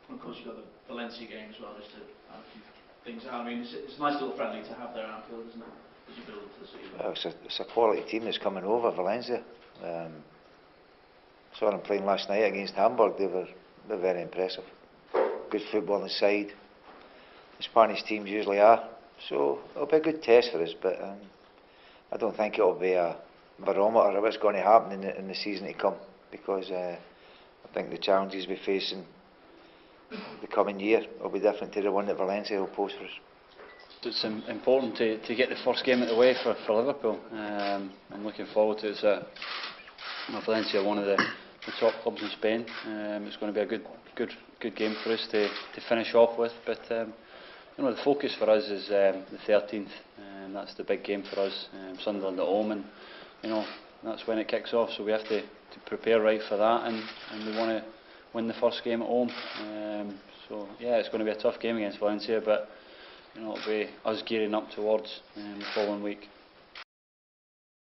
And of course you've got the Valencia game as well, just to add a few things out. I mean, it's a nice little friendly to have there at Anfield, isn't it, as you build up to the season? Well, it's a quality team that's coming over, Valencia. Saw them playing last night against Hamburg. They're very impressive. Good football inside. The Spanish teams usually are. So it'll be a good test for us, but I don't think it'll be a barometer of what's going to happen in the season to come, because I think the challenges we face in the coming year will be different to the one that Valencia will pose for us. It's important to get the first game out of the way for Liverpool. I'm looking forward to it. Valencia are one of the top clubs in Spain. It's going to be a good game for us to finish off with. But you know, the focus for us is the 13th, and that's the big game for us. Sunderland at home, and you know, that's when it kicks off. So we have to prepare right for that, and we want to win the first game at home. So yeah, it's going to be a tough game against Valencia, but you know, it'll be us gearing up towards the following week.